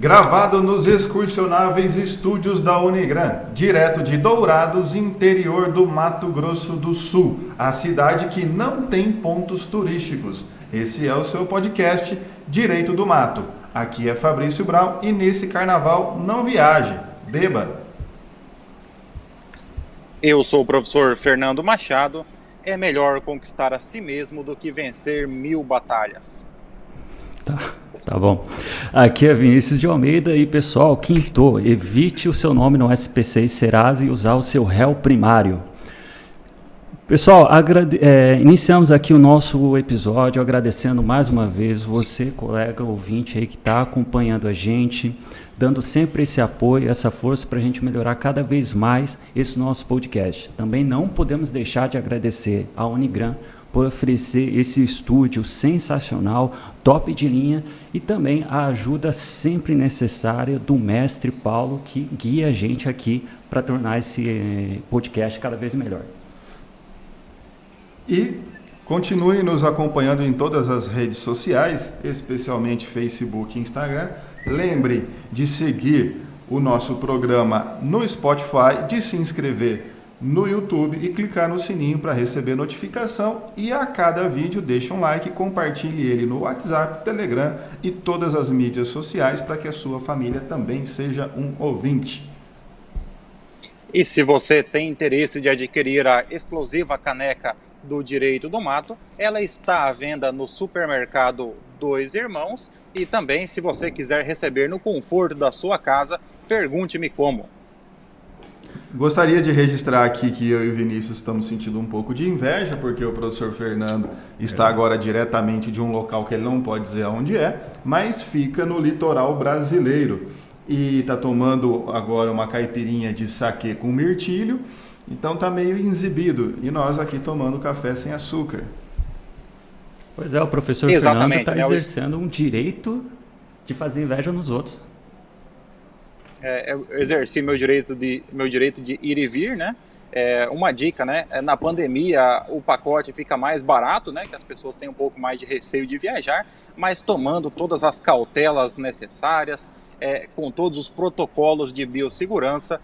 Gravado nos excursionáveis estúdios da Unigran, direto de Dourados, interior do Mato Grosso do Sul, a cidade que não tem pontos turísticos. Esse é o seu podcast Direito do Mato. Aqui é Fabrício Brown e nesse carnaval não viaje, beba. Eu sou o professor Fernando Machado. É melhor conquistar a si mesmo do que vencer 1000 batalhas. Tá bom. Aqui é Vinícius de Almeida e, pessoal, quintou, evite o seu nome no SPC e Serasa e usar o seu réu primário. Pessoal, iniciamos aqui o nosso episódio agradecendo mais uma vez você, colega ouvinte aí que está acompanhando a gente, dando sempre esse apoio, essa força para a gente melhorar cada vez mais esse nosso podcast. Também não podemos deixar de agradecer à Unigran por oferecer esse estúdio sensacional, top de linha, e também a ajuda sempre necessária do mestre Paulo, que guia a gente aqui para tornar esse podcast cada vez melhor. E continue nos acompanhando em todas as redes sociais, especialmente Facebook e Instagram. Lembre de seguir o nosso programa no Spotify, de se inscrever no YouTube e clicar no sininho para receber notificação. E a cada vídeo deixe um like, compartilhe ele no WhatsApp, Telegram e todas as mídias sociais para que a sua família também seja um ouvinte. E se você tem interesse de adquirir a exclusiva caneca do Direito do Mato, ela está à venda no supermercado Dois Irmãos, e também, se você quiser receber no conforto da sua casa, pergunte-me como. Gostaria de registrar aqui que eu e o Vinícius estamos sentindo um pouco de inveja, porque o professor Fernando está agora diretamente de um local que ele não pode dizer onde é, mas fica no litoral brasileiro e está tomando agora uma caipirinha de saquê com mirtilho, então está meio exibido, e nós aqui tomando café sem açúcar. Pois é, o professor Fernando está exercendo um direito de fazer inveja nos outros. Eu exerci meu direito de ir e vir, né? Uma dica, né? Na pandemia o pacote fica mais barato, né? Que as pessoas têm um pouco mais de receio de viajar, mas tomando todas as cautelas necessárias, com todos os protocolos de biossegurança,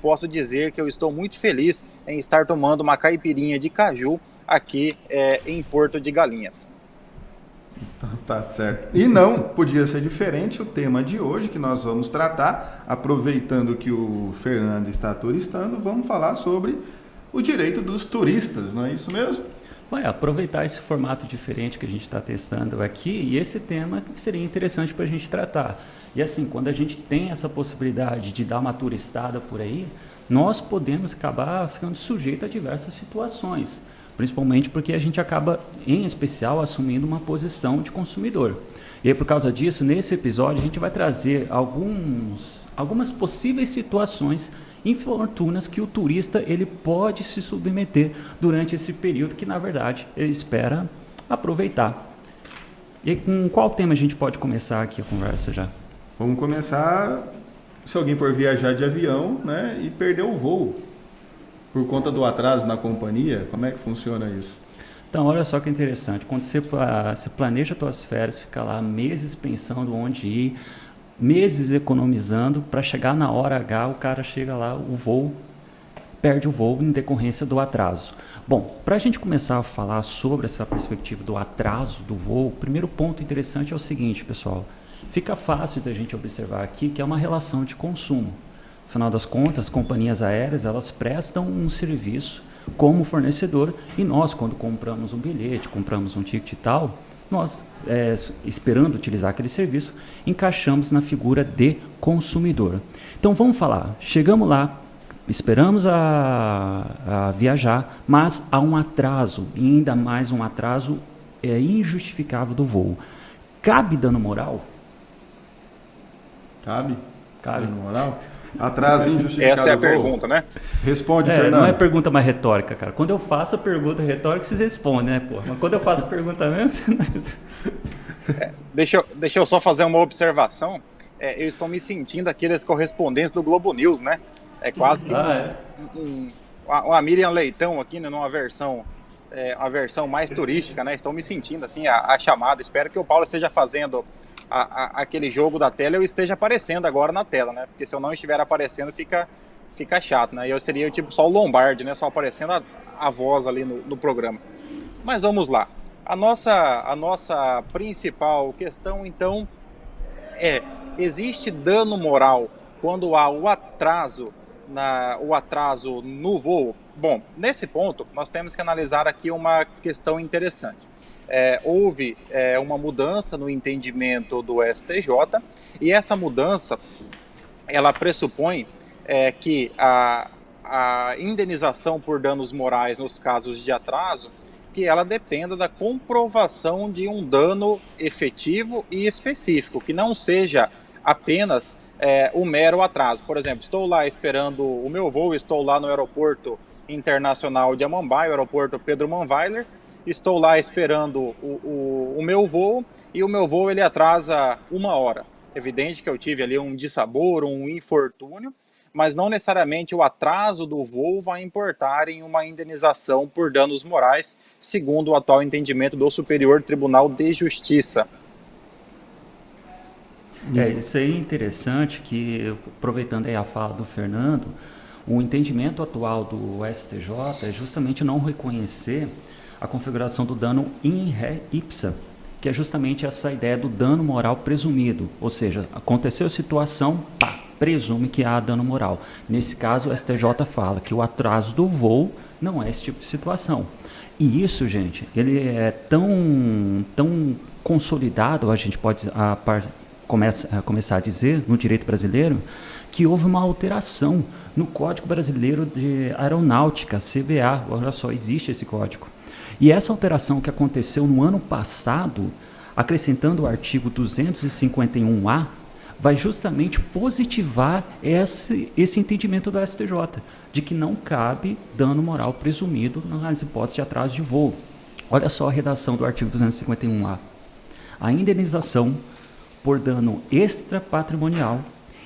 posso dizer que eu estou muito feliz em estar tomando uma caipirinha de caju aqui em Porto de Galinhas. Tá certo. E não podia ser diferente o tema de hoje que nós vamos tratar, aproveitando que o Fernando está turistando, vamos falar sobre o direito dos turistas, não é isso mesmo? Vai aproveitar esse formato diferente que a gente está testando aqui e esse tema que seria interessante para a gente tratar. E assim, quando a gente tem essa possibilidade de dar uma turistada por aí, nós podemos acabar ficando sujeito a diversas situações. Principalmente porque a gente acaba, em especial, assumindo uma posição de consumidor. E aí, por causa disso, nesse episódio, a gente vai trazer algumas possíveis situações infortunas que o turista ele pode se submeter durante esse período que, na verdade, ele espera aproveitar. E com qual tema a gente pode começar aqui a conversa já? Vamos começar, se alguém for viajar de avião, né, e perder o voo. Por conta do atraso na companhia, como é que funciona isso? Então, olha só que interessante. Quando você planeja as suas férias, fica lá meses pensando onde ir, meses economizando, para chegar na hora H, o cara chega lá, perde o voo em decorrência do atraso. Bom, para a gente começar a falar sobre essa perspectiva do atraso do voo, o primeiro ponto interessante é o seguinte, pessoal. Fica fácil da gente observar aqui que é uma relação de consumo. Afinal das contas, as companhias aéreas elas prestam um serviço como fornecedor e nós, quando compramos um bilhete, compramos um ticket e tal, nós, esperando utilizar aquele serviço, encaixamos na figura de consumidor. Então vamos falar, chegamos lá, esperamos a viajar, mas há um atraso, e ainda mais um atraso injustificável do voo. Cabe dano moral? Cabe. Dano moral? Atraso injustificado. Essa é a pergunta, né? Responde, Fernando. Não é pergunta mais retórica, cara. Quando eu faço a pergunta retórica, vocês respondem, né, pô? Mas quando eu faço a pergunta mesmo... Deixa eu só fazer uma observação. Eu estou me sentindo aqueles correspondentes do Globo News, né? É quase que uma Miriam Leitão aqui, né, numa versão a versão mais turística, né? Estou me sentindo assim, a chamada. Espero que o Paulo esteja fazendo aquele jogo da tela eu esteja aparecendo agora na tela, né? Porque se eu não estiver aparecendo fica chato, né? Eu seria tipo só o Lombardi, né? Só aparecendo a voz ali no programa. Mas vamos lá. A nossa principal questão, então, existe dano moral quando há o atraso no voo? Bom, nesse ponto, nós temos que analisar aqui uma questão interessante. Houve uma mudança no entendimento do STJ, e essa mudança, ela pressupõe que a indenização por danos morais nos casos de atraso, que ela dependa da comprovação de um dano efetivo e específico, que não seja apenas o mero atraso. Por exemplo, estou lá esperando o meu voo, estou lá no aeroporto internacional de Amambai, o aeroporto Pedro Manweiler, estou lá esperando o meu voo, e o meu voo ele atrasa 1 hora. Evidente que eu tive ali um dissabor, um infortúnio, mas não necessariamente o atraso do voo vai importar em uma indenização por danos morais, segundo o atual entendimento do Superior Tribunal de Justiça. Isso aí é interessante, que, aproveitando aí a fala do Fernando, o entendimento atual do STJ é justamente não reconhecer a configuração do dano in re ipsa, que é justamente essa ideia do dano moral presumido, ou seja, aconteceu a situação, presume que há dano moral. Nesse caso, o STJ fala que o atraso do voo não é esse tipo de situação. E isso, gente, ele é tão consolidado, a gente pode começar a dizer, no direito brasileiro, que houve uma alteração no Código Brasileiro de Aeronáutica, CBA. Olha só, existe esse código. E essa alteração que aconteceu no ano passado, acrescentando o artigo 251A, vai justamente positivar esse entendimento do STJ, de que não cabe dano moral presumido nas hipóteses de atraso de voo. Olha só a redação do artigo 251A. A indenização por dano extrapatrimonial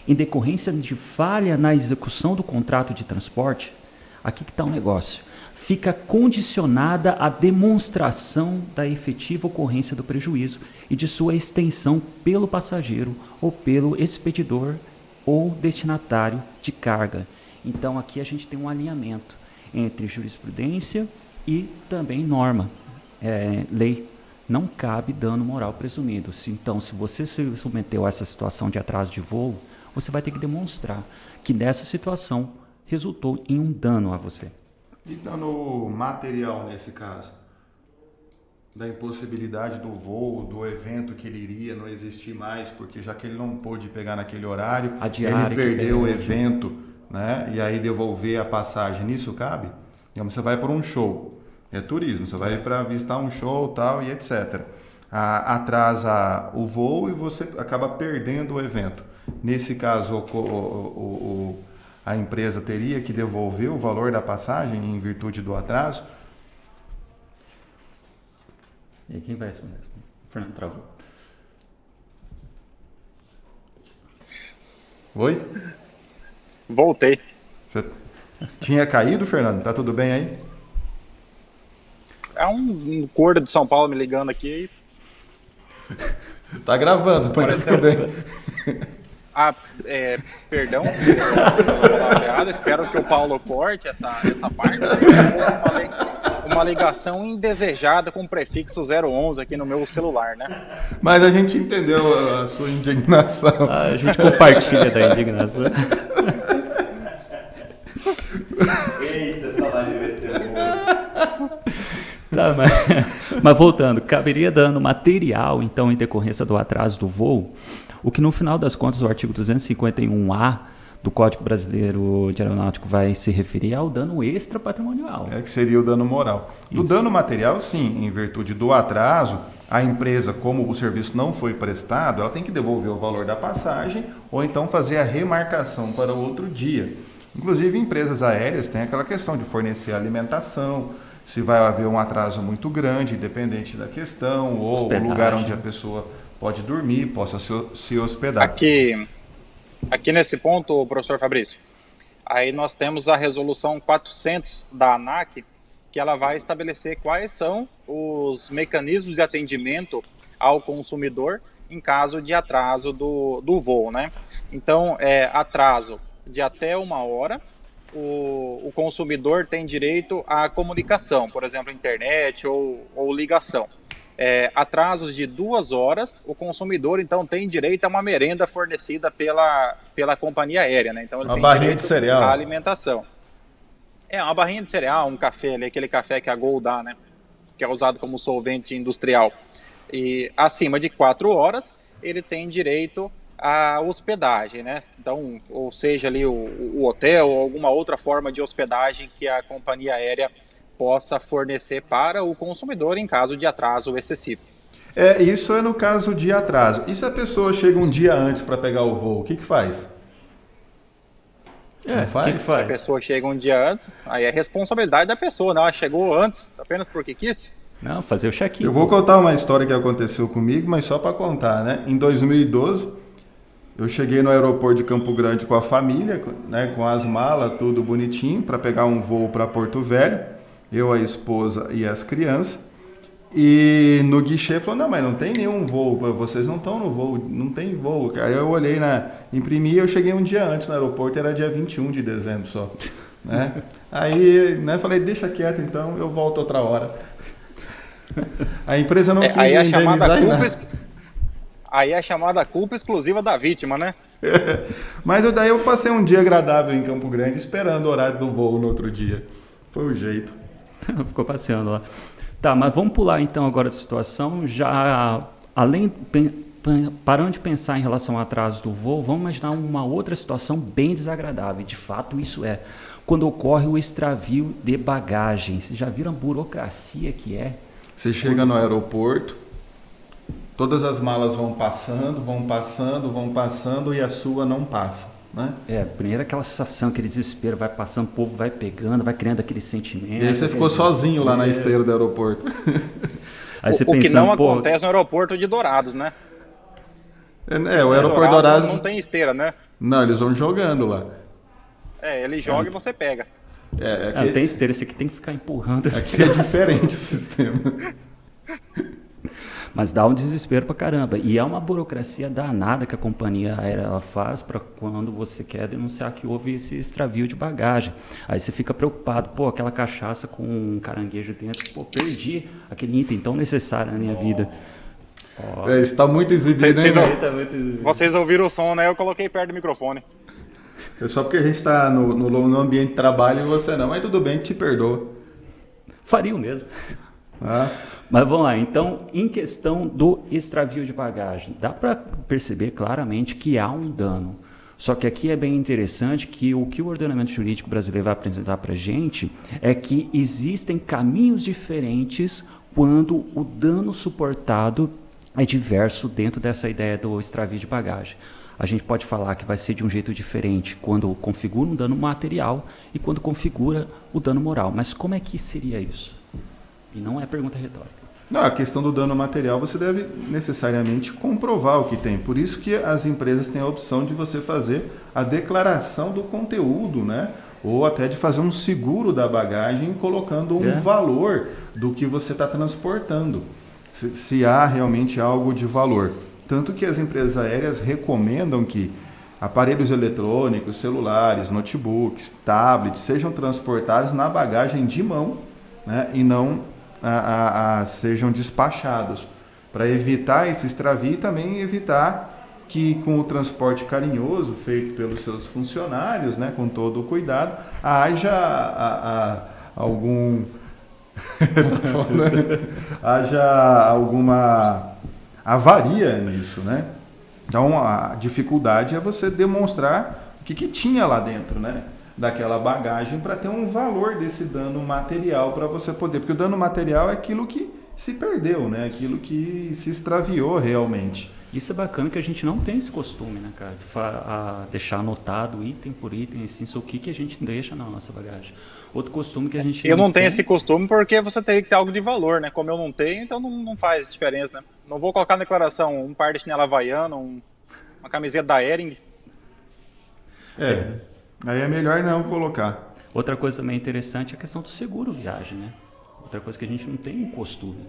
em decorrência de falha na execução do contrato de transporte, aqui que está o negócio, fica condicionada à demonstração da efetiva ocorrência do prejuízo e de sua extensão pelo passageiro ou pelo expedidor ou destinatário de carga. Então aqui a gente tem um alinhamento entre jurisprudência e também norma, lei. Não cabe dano moral presumido. Então, se você se submeteu a essa situação de atraso de voo, você vai ter que demonstrar que nessa situação resultou em um dano a você. E dano material nesse caso? Da impossibilidade do voo, do evento que ele iria não existir mais, porque já que ele não pôde pegar naquele horário, ele perdeu o evento, né? E aí devolver a passagem, nisso cabe? Digamos, você vai para um show, é turismo, você vai para visitar um show tal e etc. Atrasa o voo e você acaba perdendo o evento. Nesse caso, a empresa teria que devolver o valor da passagem em virtude do atraso? E quem vai responder? O Fernando travou. Oi? Voltei. Você tinha caído, Fernando? Tá tudo bem aí? É um corda de São Paulo me ligando aqui. Tá gravando, mas tudo bem. Perdão, espero que o Paulo corte essa parte. Uma ligação indesejada com o prefixo 011 aqui no meu celular, né? Mas a gente entendeu a sua indignação. A gente compartilha da indignação. Eita, essa live vai ser boa. Tá, mas voltando, caberia dano material, então, em decorrência do atraso do voo, o que no final das contas o artigo 251A do Código Brasileiro de Aeronáutico vai se referir ao dano extrapatrimonial. Que seria o dano moral. Do dano material, sim, em virtude do atraso, a empresa, como o serviço não foi prestado, ela tem que devolver o valor da passagem ou então fazer a remarcação para outro dia. Inclusive, empresas aéreas têm aquela questão de fornecer alimentação, se vai haver um atraso muito grande, independente da questão, ou hospedagem. O lugar onde a pessoa pode dormir, possa se hospedar. Aqui nesse ponto, professor Fabrício, aí nós temos a resolução 400 da ANAC, que ela vai estabelecer quais são os mecanismos de atendimento ao consumidor em caso de atraso do voo, né? Então, atraso de até 1 hora, o consumidor tem direito à comunicação, por exemplo, internet ou ligação. Atrasos de 2 horas, o consumidor, então, tem direito a uma merenda fornecida pela companhia aérea, né? Então, ele Uma tem barrinha direito de cereal. à alimentação. Uma barrinha de cereal, um café ali, aquele café que a Gol dá, né? Que é usado como solvente industrial. E acima de 4 horas, ele tem direito à hospedagem, né? Então, ou seja, ali o hotel ou alguma outra forma de hospedagem que a companhia aérea possa fornecer para o consumidor em caso de atraso excessivo. Isso é no caso de atraso. E se a pessoa chega um dia antes para pegar o voo, o que faz? Não faz? que Se a pessoa chega um dia antes, aí é responsabilidade da pessoa, não? Ela chegou antes apenas porque quis? Não, fazer o check-in. Eu vou contar uma história que aconteceu comigo, mas só para contar, né? Em 2012, eu cheguei no aeroporto de Campo Grande com a família, né? Com as malas, tudo bonitinho, para pegar um voo para Porto Velho. Eu, a esposa e as crianças. E no guichê falou, não, mas não tem nenhum voo, vocês não estão no voo, não tem voo. Aí eu olhei, imprimi, eu cheguei um dia antes no aeroporto, era dia 21 de dezembro só. Né? Aí, né, falei, deixa quieto então, eu volto outra hora. A empresa não quis me indenizar em nada. Aí é a chamada culpa exclusiva da vítima, né? Mas daí eu passei um dia agradável em Campo Grande, esperando o horário do voo no outro dia. Foi o jeito. Ficou passeando lá. Tá, mas vamos pular então agora de situação, já parando de pensar em relação ao atraso do voo, vamos imaginar uma outra situação bem desagradável, de fato isso é, quando ocorre o extravio de bagagem. Vocês já viram a burocracia que é? Você chega no aeroporto, todas as malas vão passando e a sua não passa. Né? Primeiro aquela sensação, aquele desespero, vai passando, o povo vai pegando, vai criando aquele sentimento. E aí você ficou sozinho lá na esteira do aeroporto. Aí você o que não acontece no aeroporto de Dourados, né? O aeroporto Dourados não tem esteira, né? Não, eles vão jogando lá. Ele joga e você pega. Aqui... Não tem esteira, esse aqui tem que ficar empurrando. Aqui é diferente o sistema. Mas dá um desespero pra caramba. E é uma burocracia danada que a companhia aérea ela faz para quando você quer denunciar que houve esse extravio de bagagem. Aí você fica preocupado. Aquela cachaça com um caranguejo dentro. Perdi aquele item tão necessário na minha vida. Está muito exibido, hein? Vocês ouviram o som, né? Eu coloquei perto do microfone. É só porque a gente está no ambiente de trabalho e você não. Mas tudo bem, te perdoo. Faria o mesmo. Mas vamos lá, então, em questão do extravio de bagagem, dá para perceber claramente que há um dano. Só que aqui é bem interessante que o ordenamento jurídico brasileiro vai apresentar para a gente é que existem caminhos diferentes quando o dano suportado é diverso dentro dessa ideia do extravio de bagagem. A gente pode falar que vai ser de um jeito diferente quando configura um dano material e quando configura o dano moral. Mas como é que seria isso? E não é pergunta retórica. Não, a questão do dano material você deve necessariamente comprovar o que tem. Por isso que as empresas têm a opção de você fazer a declaração do conteúdo, né? Ou até de fazer um seguro da bagagem colocando um valor do que você está transportando. Se há realmente algo de valor. Tanto que as empresas aéreas recomendam que aparelhos eletrônicos, celulares, notebooks, tablets sejam transportados na bagagem de mão, né? E não sejam despachados, para evitar esse extravio e também evitar que com o transporte carinhoso feito pelos seus funcionários, né, com todo o cuidado, haja alguma avaria nisso, né? Então a dificuldade é você demonstrar o que tinha lá dentro, né? Daquela bagagem para ter um valor desse dano material para você poder, porque o dano material é aquilo que se perdeu, né? Aquilo que se extraviou realmente. Isso é bacana que a gente não tem esse costume, né, cara? De deixar anotado item por item, assim, o que a gente deixa na nossa bagagem. Outro costume que a gente Eu não tenho esse costume porque você teria que ter algo de valor, né? Como eu não tenho, então não faz diferença, né? Não vou colocar na declaração um par de chinela havaiana, uma camiseta da Hering. Aí é melhor não colocar. Outra coisa também interessante é a questão do seguro viagem, né? Outra coisa que a gente não tem um costume.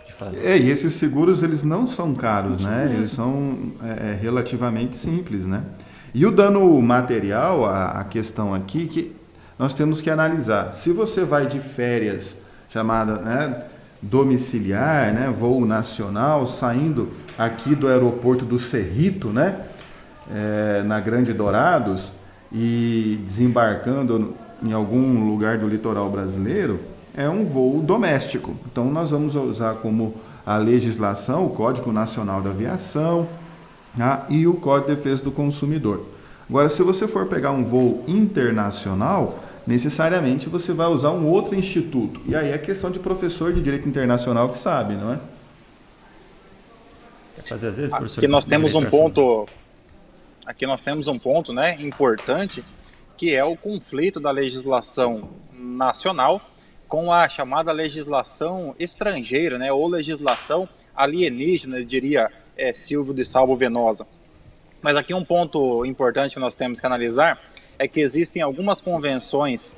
de fazer. E esses seguros, eles não são caros, né? Eles são relativamente simples, né? E o dano material, a questão aqui, que nós temos que analisar. Se você vai de férias, chamada, né, domiciliar, né, voo nacional, saindo aqui do aeroporto do Cerrito, né, na Grande Dourados, e desembarcando em algum lugar do litoral brasileiro, é um voo doméstico. Então, nós vamos usar como a legislação, o Código Nacional da Aviação, e o Código de Defesa do Consumidor. Agora, se você for pegar um voo internacional, necessariamente você vai usar um outro instituto. E aí é questão de professor de Direito Internacional que sabe, não é? Quer fazer às vezes, professor? Aqui nós temos um ponto... Aqui nós temos um ponto, né, importante, que é o conflito da legislação nacional com a chamada legislação estrangeira, né, ou legislação alienígena, diria Silvio de Salvo Venosa. Mas aqui um ponto importante que nós temos que analisar é que existem algumas convenções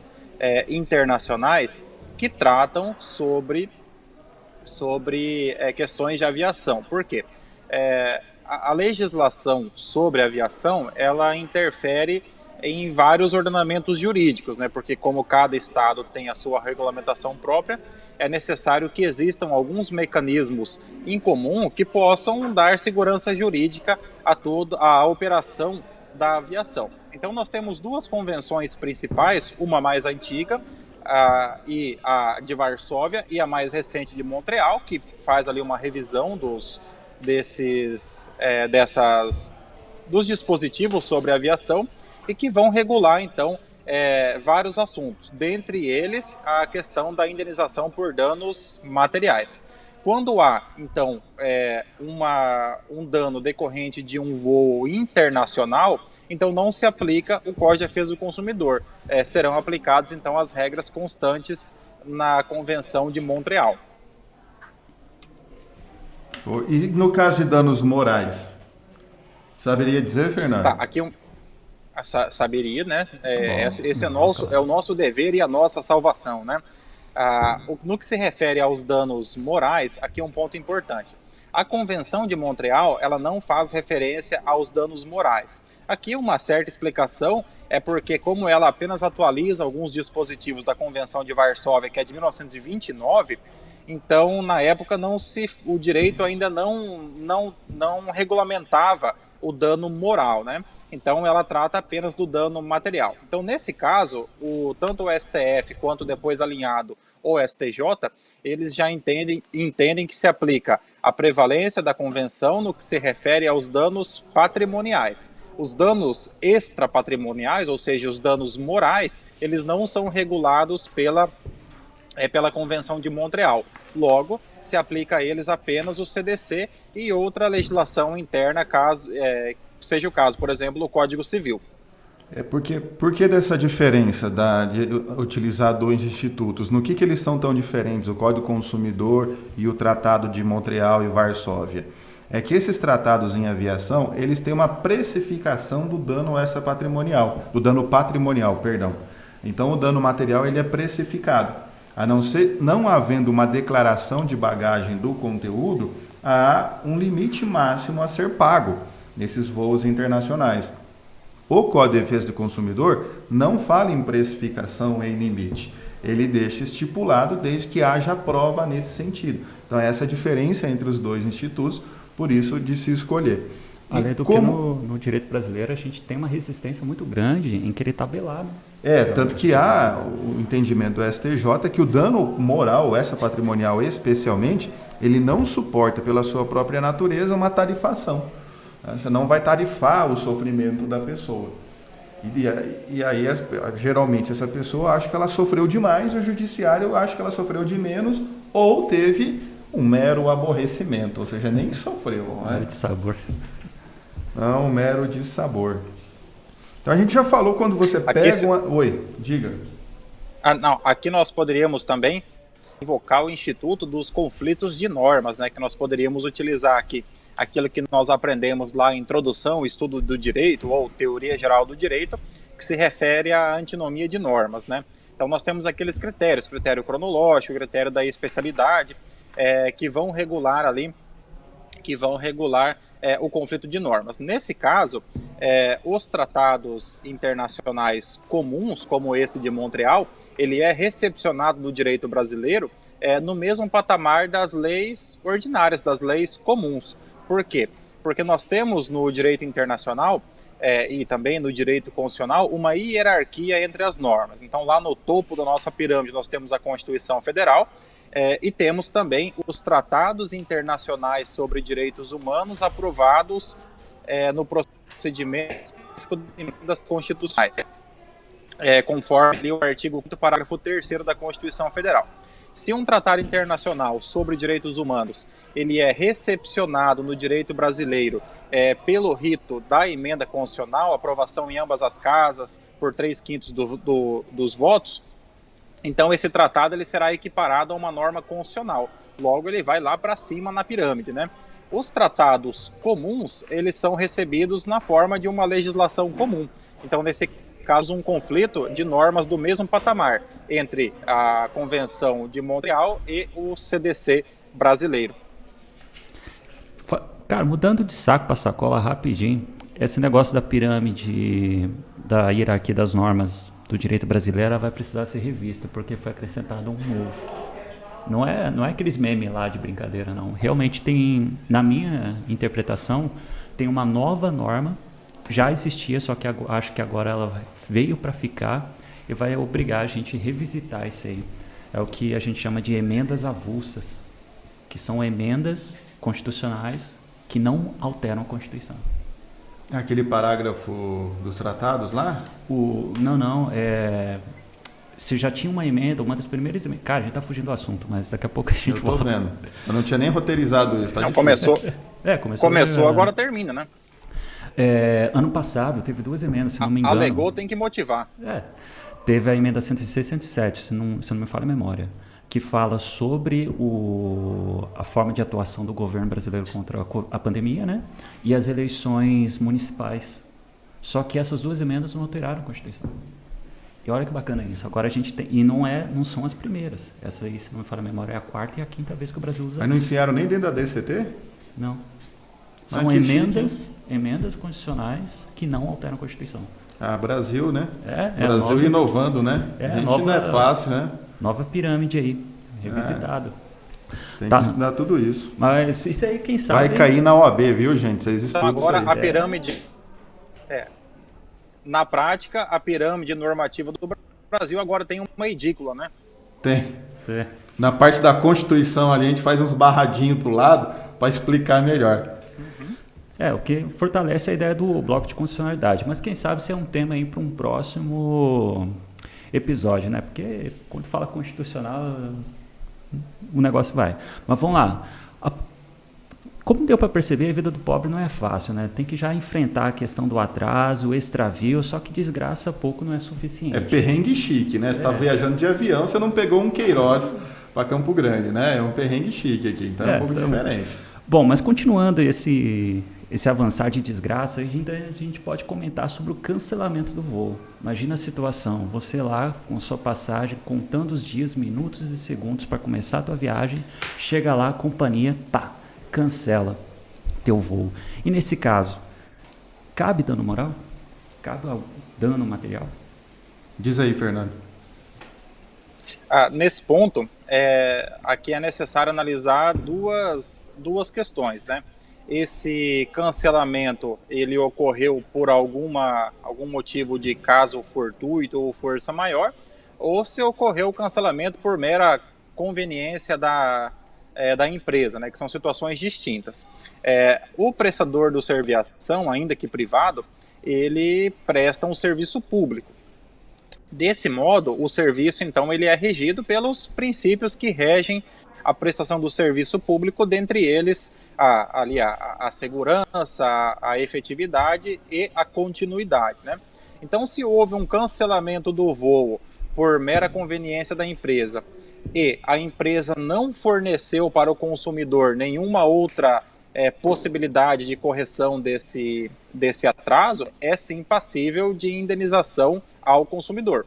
internacionais que tratam sobre questões de aviação. Por quê? A legislação sobre aviação, ela interfere em vários ordenamentos jurídicos, né? Porque como cada estado tem a sua regulamentação própria, é necessário que existam alguns mecanismos em comum que possam dar segurança jurídica a toda a operação da aviação. Então nós temos duas convenções principais, uma mais antiga, e a de Varsóvia, e a mais recente de Montreal, que faz ali uma revisão dos dispositivos sobre aviação e que vão regular, então, vários assuntos, dentre eles a questão da indenização por danos materiais. Quando há, então, um dano decorrente de um voo internacional, então não se aplica o Código de Defesa do Consumidor. Serão aplicadas, então, as regras constantes na Convenção de Montreal. E no caso de danos morais? Saberia dizer, Fernando? Tá, aqui saberia, né? Esse é o nosso dever e a nossa salvação, né? No que se refere aos danos morais, aqui é um ponto importante. A Convenção de Montreal, ela não faz referência aos danos morais. Aqui uma certa explicação é porque, como ela apenas atualiza alguns dispositivos da Convenção de Varsóvia, que é de 1929, então, na época, o direito ainda não regulamentava o dano moral, né? Então, ela trata apenas do dano material. Então, nesse caso, tanto o STF quanto depois alinhado o STJ, eles já entendem que se aplica a prevalência da convenção no que se refere aos danos patrimoniais. Os danos extrapatrimoniais, ou seja, os danos morais, eles não são regulados pela Convenção de Montreal. Logo, se aplica a eles apenas o CDC e outra legislação interna, caso seja o caso, por exemplo, o Código Civil. Por que dessa diferença de utilizar dois institutos? No que eles são tão diferentes, o Código Consumidor e o Tratado de Montreal e Varsóvia? É que esses tratados em aviação, eles têm uma precificação do dano patrimonial, perdão. Então, o dano material ele é precificado. A não havendo uma declaração de bagagem do conteúdo, há um limite máximo a ser pago nesses voos internacionais. O Código de Defesa do Consumidor não fala em precificação em limite. Ele deixa estipulado desde que haja prova nesse sentido. Então, essa é a diferença entre os dois institutos, por isso de se escolher. Além do que no direito brasileiro a gente tem uma resistência muito grande em querer tabelar. Tanto que há o entendimento do STJ que o dano moral, essa patrimonial especialmente, ele não suporta pela sua própria natureza uma tarifação. Você não vai tarifar o sofrimento da pessoa. E aí, geralmente, essa pessoa acha que ela sofreu demais, o judiciário acha que ela sofreu de menos ou teve um mero aborrecimento, ou seja, nem sofreu. Mero de sabor. Não, um mero de sabor. Então a gente já falou quando você pega uma... Oi, diga. Aqui nós poderíamos também invocar o Instituto dos Conflitos de Normas, né, que nós poderíamos utilizar aqui. Aquilo que nós aprendemos lá em Introdução, Estudo do Direito, ou Teoria Geral do Direito, que se refere à antinomia de normas, né? Então nós temos aqueles critérios, critério cronológico, critério da especialidade. que vão regular ali, o conflito de normas. Nesse caso, os tratados internacionais comuns, como esse de Montreal, ele é recepcionado no direito brasileiro no mesmo patamar das leis ordinárias, das leis comuns. Por quê? Porque nós temos no direito internacional e também no direito constitucional uma hierarquia entre as normas. Então, lá no topo da nossa pirâmide, nós temos a Constituição Federal, e temos também os tratados internacionais sobre direitos humanos aprovados no procedimento das constituições, conforme ali o artigo 5º, parágrafo 3º da Constituição Federal. Se um tratado internacional sobre direitos humanos ele é recepcionado no direito brasileiro pelo rito da emenda constitucional, aprovação em ambas as casas por 3/5 dos votos, então esse tratado ele será equiparado a uma norma constitucional. Logo, ele vai lá para cima na pirâmide, né? Os tratados comuns, eles são recebidos na forma de uma legislação comum. Então, nesse caso, um conflito de normas do mesmo patamar entre a Convenção de Montreal e o CDC brasileiro. Cara, mudando de saco para sacola rapidinho, esse negócio da pirâmide, da hierarquia das normas do direito brasileiro vai precisar ser revista, porque foi acrescentado um novo. Não é aqueles memes lá de brincadeira, não. Realmente tem, na minha interpretação, tem uma nova norma, já existia, só que acho que agora ela veio para ficar e vai obrigar a gente a revisitar isso aí. É o que a gente chama de emendas avulsas, que são emendas constitucionais que não alteram a Constituição. Aquele parágrafo dos tratados lá? Se já tinha uma emenda, uma das primeiras emendas. Cara, a gente tá fugindo do assunto, mas daqui a pouco a gente volta. Eu tô vendo. Eu não tinha nem roteirizado isso. Tá não, difícil. Começou, agora termina, né? Ano passado teve 2 emendas, se não me engano. Alegou, tem que motivar. Teve a emenda 106 e 107, se não me falha a memória, que fala sobre a forma de atuação do governo brasileiro contra a pandemia, né? E as eleições municipais. Só que essas 2 emendas não alteraram a Constituição. E olha que bacana isso. Agora a gente tem... E não são as primeiras. Essa aí, se não me falha a memória, é a 4ª e a 5ª vez que o Brasil usa Mas não enfiaram nem dentro da DCT? Não. São emendas constitucionais que não alteram a Constituição. Brasil, né? Brasil inovando, né? A gente não é fácil, né? Nova pirâmide aí, revisitado. Tem que estudar tudo isso. Mas isso aí, quem sabe... Vai cair na OAB, viu, gente? Vocês estudam então, agora, isso aí. A pirâmide... Na prática, a pirâmide normativa do Brasil agora tem uma edícula, né? Tem. Na parte da Constituição ali, a gente faz uns barradinhos pro lado para explicar melhor. O que fortalece a ideia do bloco de constitucionalidade. Mas quem sabe se é um tema aí para um próximo episódio, né? Porque quando fala constitucional, o negócio vai. Mas vamos lá. Como deu para perceber, a vida do pobre não é fácil, né? Tem que já enfrentar a questão do atraso, o extravio, só que desgraça pouco não é suficiente. É perrengue chique, né? Você está viajando de avião, você não pegou um Queiroz para Campo Grande, né? É um perrengue chique aqui, então é um pouco diferente. Bom, mas continuando esse avançar de desgraça, a gente pode comentar sobre o cancelamento do voo. Imagina a situação, você lá com sua passagem, contando os dias, minutos e segundos para começar a tua viagem, chega lá, a companhia, cancela teu voo. E nesse caso, cabe dano moral? Cabe dano material? Diz aí, Fernando. Nesse ponto, aqui é necessário analisar duas questões, né? Esse cancelamento, ele ocorreu por algum motivo de caso fortuito ou força maior, ou se ocorreu o cancelamento por mera conveniência da empresa, né, que são situações distintas. O prestador do serviço de aviação, ainda que privado, ele presta um serviço público. Desse modo, o serviço, então, ele é regido pelos princípios que regem a prestação do serviço público, dentre eles a segurança, a efetividade e a continuidade, né? Então, se houve um cancelamento do voo por mera conveniência da empresa e a empresa não forneceu para o consumidor nenhuma outra possibilidade de correção desse atraso, é sim passível de indenização ao consumidor.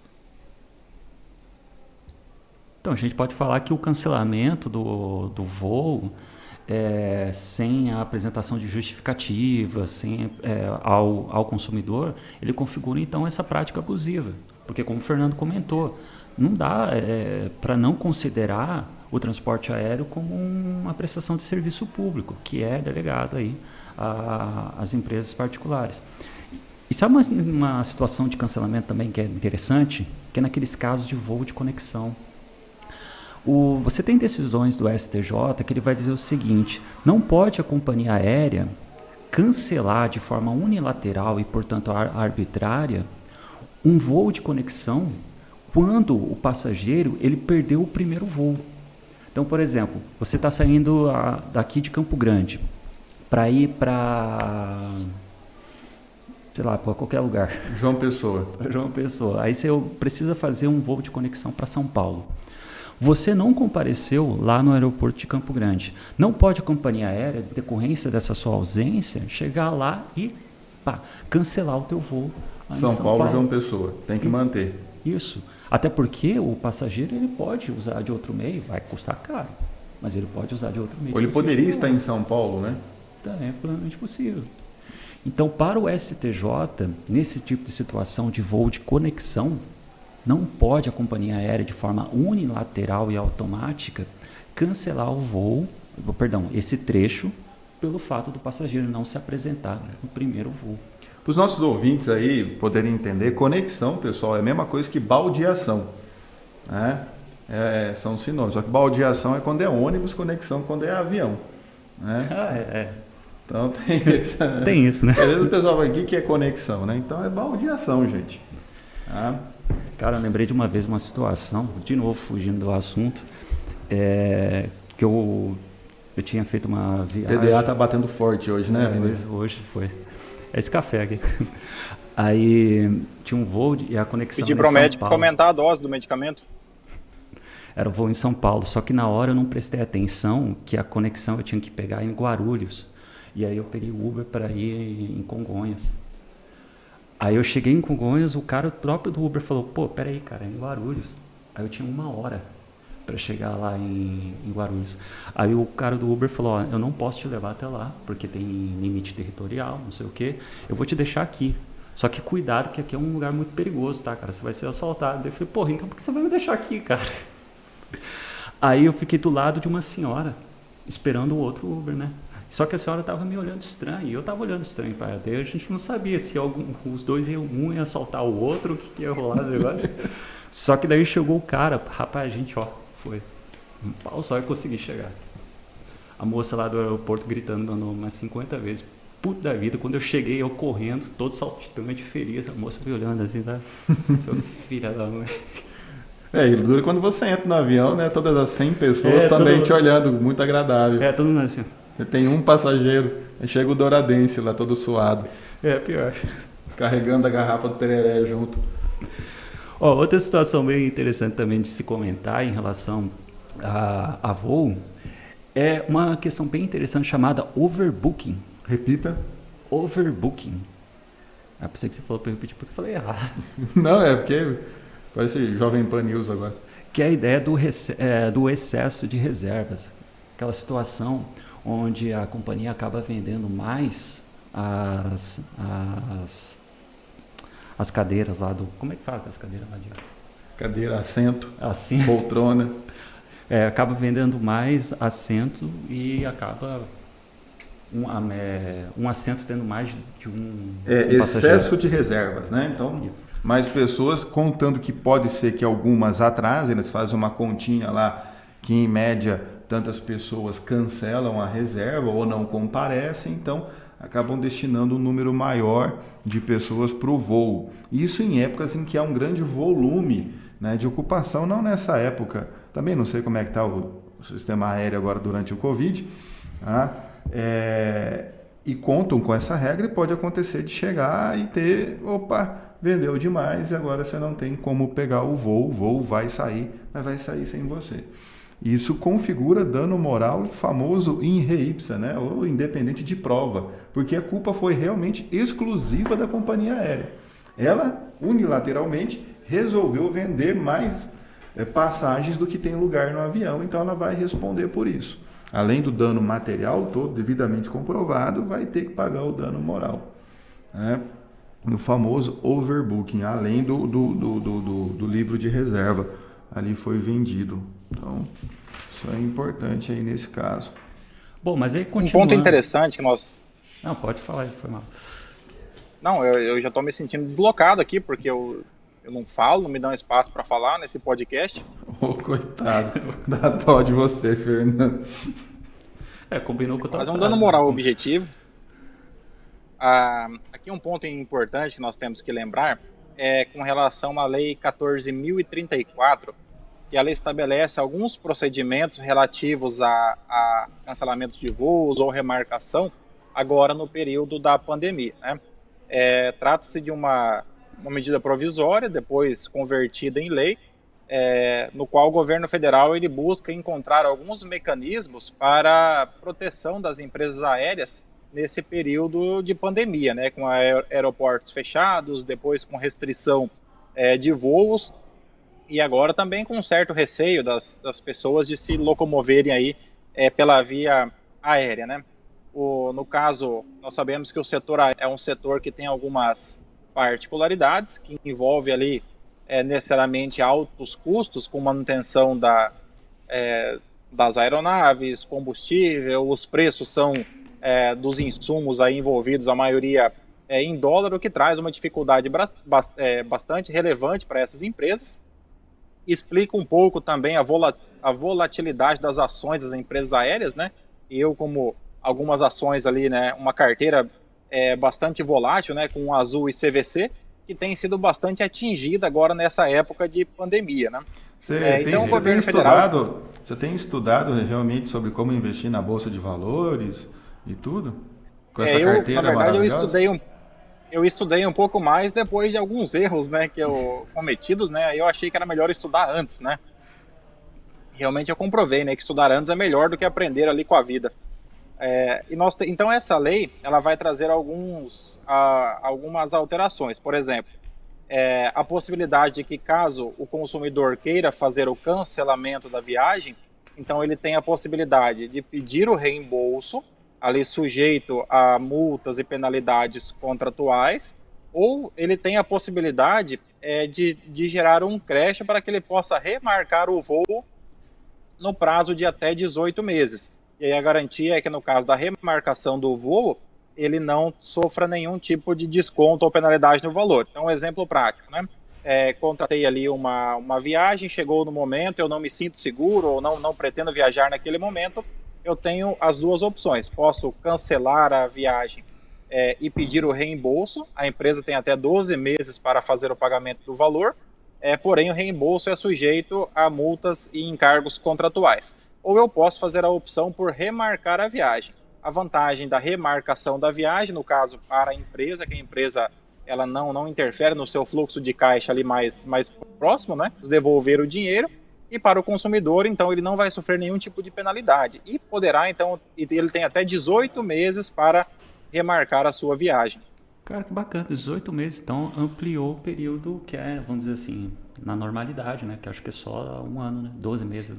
Então, a gente pode falar que o cancelamento do voo, sem a apresentação de justificativa, ao consumidor, ele configura, então, essa prática abusiva. Porque, como o Fernando comentou, não dá para não considerar o transporte aéreo como uma prestação de serviço público, que é delegado aí às empresas particulares. E sabe uma situação de cancelamento também que é interessante? Que é naqueles casos de voo de conexão. Você tem decisões do STJ que ele vai dizer o seguinte: não pode a companhia aérea cancelar de forma unilateral e, portanto, arbitrária um voo de conexão quando o passageiro ele perdeu o primeiro voo. Então, por exemplo, você está saindo daqui de Campo Grande para ir para, sei lá, para qualquer lugar. João Pessoa. João Pessoa. Aí você precisa fazer um voo de conexão para São Paulo. Você não compareceu lá no aeroporto de Campo Grande. Não pode a companhia aérea, em decorrência dessa sua ausência, chegar lá e cancelar o teu voo. São Paulo, João Pessoa. Tem que manter. Isso. Até porque o passageiro ele pode usar de outro meio, vai custar caro, mas ele pode usar de outro meio. Ou ele poderia estar em São Paulo, né? É plenamente possível. Então, para o STJ, nesse tipo de situação de voo de conexão, não pode a companhia aérea, de forma unilateral e automática, cancelar o voo, esse trecho, pelo fato do passageiro não se apresentar no primeiro voo. Para os nossos ouvintes aí poderem entender, conexão, pessoal, é a mesma coisa que baldeação, né? São sinônimos, só que baldeação é quando é ônibus, conexão quando é avião, né? Então tem isso, né? Às vezes o pessoal vai, o que é conexão, né? Então é baldeação, gente. Cara, eu lembrei de uma vez uma situação, de novo fugindo do assunto, que eu tinha feito uma viagem. O TDA tá batendo forte hoje, né, Vinícius? Hoje foi. É esse café aqui. Aí tinha um voo e a conexão. Pedi para o médico comentar a dose do medicamento. Era um voo em São Paulo, só que na hora eu não prestei atenção que a conexão eu tinha que pegar em Guarulhos. E aí eu peguei o Uber para ir em Congonhas. Aí eu cheguei em Congonhas, o cara próprio do Uber falou: pô, peraí, cara, é em Guarulhos. Aí eu tinha 1 hora para chegar lá em Guarulhos. Aí o cara do Uber falou: eu não posso te levar até lá, porque tem limite territorial, não sei o quê. Eu vou te deixar aqui. Só que cuidado, que aqui é um lugar muito perigoso, tá, cara? Você vai ser assaltado. Eu falei: porra, então por que você vai me deixar aqui, cara? Aí eu fiquei do lado de uma senhora, esperando o outro Uber, né? Só que a senhora estava me olhando estranho, e eu estava olhando estranho para ela. Daí a gente não sabia se os dois um ia assaltar o outro, o que ia rolar no negócio. Só que daí chegou o cara, rapaz, a gente, foi um pau só e consegui chegar. A moça lá do aeroporto gritando meu nome umas 50 vezes. Puta da vida, quando eu cheguei, eu correndo, todo saltitante, feliz, a moça me olhando assim, tá? Filha da mãe. E dura quando você entra no avião, né? Todas as 100 pessoas também te olhando, muito agradável. Todo mundo assim. Você tem um passageiro, aí chega o Douradense lá, todo suado. Pior. Carregando a garrafa do tereré junto. Outra situação bem interessante também de se comentar em relação a voo é uma questão bem interessante chamada overbooking. Repita. Overbooking. Pensei que você falou para eu repetir porque eu falei errado. Não, porque parece Jovem Pan News agora. Que é a ideia do excesso de reservas. Aquela situação onde a companhia acaba vendendo mais as cadeiras lá do... Como é que fala as cadeiras lá de... Cadeira, assento. Poltrona. Acaba vendendo mais assento e acaba um assento tendo mais de um excesso de reservas, né? Então, isso. Mais pessoas, contando que pode ser que algumas atrasem, eles fazem uma continha lá que em média tantas pessoas cancelam a reserva ou não comparecem, então acabam destinando um número maior de pessoas para o voo. Isso em épocas em que há um grande volume, né, de ocupação, não nessa época, também não sei como é que está o sistema aéreo agora durante o Covid, e contam com essa regra e pode acontecer de chegar e ter, vendeu demais e agora você não tem como pegar o voo vai sair, mas vai sair sem você. Isso configura dano moral famoso in re ipsa, né? Ou independente de prova, porque a culpa foi realmente exclusiva da companhia aérea. Ela, unilateralmente, resolveu vender mais passagens do que tem lugar no avião, então ela vai responder por isso. Além do dano material todo, devidamente comprovado, vai ter que pagar o dano moral, né? No famoso overbooking, além do livro de reserva, ali foi vendido. Então, isso é importante aí nesse caso. Bom, mas aí Um continuando... ponto interessante que nós... Não, pode falar, foi mal. Não, eu já estou me sentindo deslocado aqui, porque eu não falo, não me dão espaço para falar nesse podcast. Ô, coitado, dá dó de você, Fernando. Combinou com o Mas é um dano moral objetivo. Aqui um ponto importante que nós temos que lembrar é com relação à Lei 14.034, que ela estabelece alguns procedimentos relativos a cancelamentos de voos ou remarcação agora no período da pandemia, né? Trata-se de uma medida provisória, depois convertida em lei, no qual o governo federal ele busca encontrar alguns mecanismos para proteção das empresas aéreas nesse período de pandemia, né, com aeroportos fechados, depois com restrição de voos e agora também com um certo receio das pessoas de se locomoverem aí pela via aérea, né? No caso, nós sabemos que o setor é um setor que tem algumas particularidades, que envolve ali necessariamente altos custos com manutenção das aeronaves, combustível, os preços são dos insumos aí envolvidos, a maioria em dólar, o que traz uma dificuldade bastante relevante para essas empresas. Explica um pouco também a volatilidade das ações das empresas aéreas, né? Eu, como algumas ações ali, né, uma carteira bastante volátil, né, com Azul e CVC, que tem sido bastante atingida agora nessa época de pandemia, né? Você tem estudado realmente sobre como investir na Bolsa de Valores e tudo? Com essa carteira na verdade, maravilhosa? eu estudei um pouco mais depois de alguns erros, né, cometidos, né? Eu achei que era melhor estudar antes, né? Realmente eu comprovei, né, que estudar antes é melhor do que aprender ali com a vida. Então essa lei ela vai trazer algumas alterações. Por exemplo, a possibilidade de que caso o consumidor queira fazer o cancelamento da viagem, então ele tem a possibilidade de pedir o reembolso, ali sujeito a multas e penalidades contratuais, ou ele tem a possibilidade de gerar um creche para que ele possa remarcar o voo no prazo de até 18 meses. E aí a garantia é que no caso da remarcação do voo, ele não sofra nenhum tipo de desconto ou penalidade no valor. Então, um exemplo prático, né? Contratei ali uma viagem, chegou no momento, eu não me sinto seguro ou não pretendo viajar naquele momento, eu tenho as duas opções. Posso cancelar a viagem e pedir o reembolso, a empresa tem até 12 meses para fazer o pagamento do valor, porém o reembolso é sujeito a multas e encargos contratuais. Ou eu posso fazer a opção por remarcar a viagem. A vantagem da remarcação da viagem, no caso para a empresa, que a empresa ela não interfere no seu fluxo de caixa ali mais próximo, né? Devolver o dinheiro. E para o consumidor, então, ele não vai sofrer nenhum tipo de penalidade. E poderá, então, ele tem até 18 meses para remarcar a sua viagem. Cara, que bacana, 18 meses, então ampliou o período que vamos dizer assim, na normalidade, né? Que acho que é só um ano, né? 12 meses.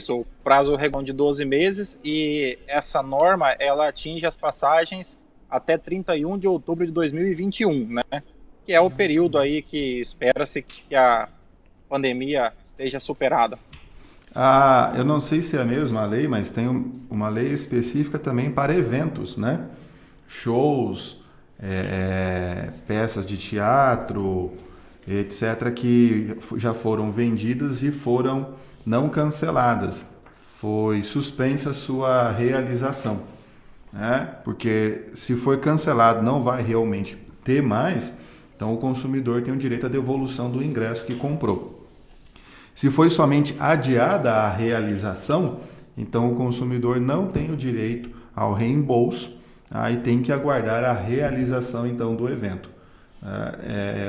O prazo redondo de 12 meses e essa norma, ela atinge as passagens até 31 de outubro de 2021, né? Que é o período aí que espera-se que a pandemia esteja superada. Eu não sei se é a mesma lei, mas tem uma lei específica também para eventos, né? Shows, peças de teatro, etc., que já foram vendidas e foram não canceladas. Foi suspensa a sua realização, né? Porque se for cancelado não vai realmente ter mais, então o consumidor tem o direito à devolução do ingresso que comprou. Se foi somente adiada a realização, então o consumidor não tem o direito ao reembolso, e tem que aguardar a realização então do evento.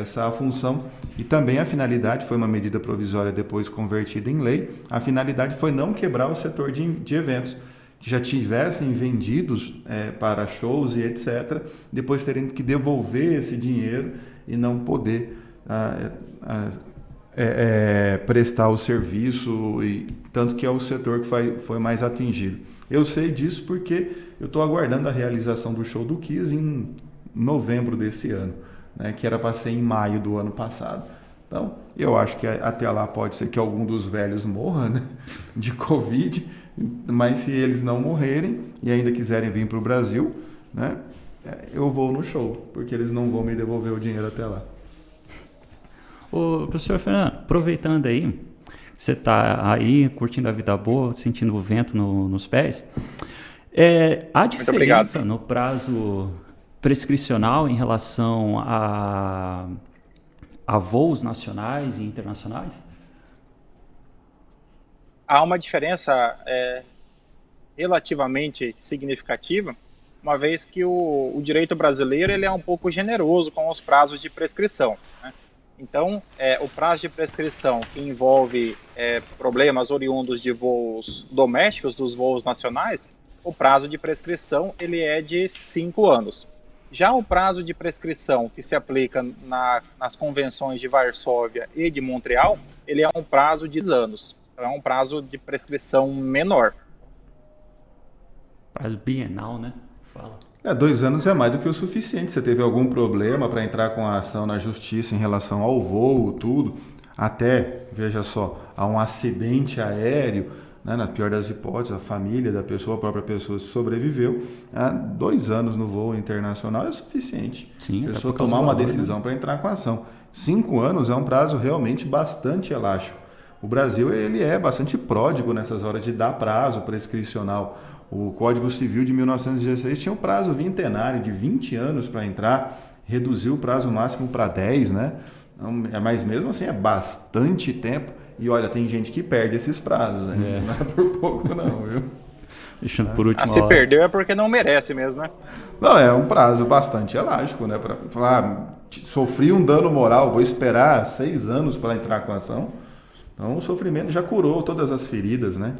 Essa é a função. E também a finalidade foi uma medida provisória depois convertida em lei. A finalidade foi não quebrar o setor de eventos que já tivessem vendidos para shows e etc., depois terem que devolver esse dinheiro e não poder prestar o serviço, e tanto que é o setor que foi mais atingido. Eu sei disso porque eu estou aguardando a realização do show do Kiss em novembro desse ano, né, que era para ser em maio do ano passado. Então, eu acho que até lá pode ser que algum dos velhos morra, né, de Covid, mas se eles não morrerem e ainda quiserem vir para o Brasil, né, eu vou no show, porque eles não vão me devolver o dinheiro até lá. Ô, professor Fernando, aproveitando aí, você está aí curtindo a vida boa, sentindo o vento nos pés, há diferença no prazo prescricional em relação a voos nacionais e internacionais? Há uma diferença relativamente significativa, uma vez que o direito brasileiro ele é um pouco generoso com os prazos de prescrição, né? Então, o prazo de prescrição que envolve problemas oriundos de voos domésticos, dos voos nacionais, o prazo de prescrição ele é de 5 anos. Já o prazo de prescrição que se aplica nas convenções de Varsóvia e de Montreal, ele é um prazo de 10 anos. Então, é um prazo de prescrição menor. Prazo bienal, né? Fala. 2 anos é mais do que o suficiente. Você teve algum problema para entrar com a ação na justiça em relação ao voo, tudo, até, veja só, a um acidente aéreo, né, na pior das hipóteses, a família da pessoa, a própria pessoa sobreviveu, 2 anos no voo internacional é o suficiente. Sim, a pessoa tomar uma decisão, né, para entrar com a ação. 5 anos é um prazo realmente bastante elástico. O Brasil ele é bastante pródigo nessas horas de dar prazo prescricional. O Código Civil de 1916 tinha um prazo vintenário de 20 anos para entrar, reduziu o prazo máximo para 10, né? Mas mesmo assim é bastante tempo. E olha, tem gente que perde esses prazos, né? Não é por pouco não, viu? Deixando por última se hora. perdeu é porque não merece mesmo, né? Não, é um prazo bastante elástico, né? Para falar, sofri um dano moral, vou esperar 6 anos para entrar com a ação. Então o sofrimento já curou todas as feridas, né?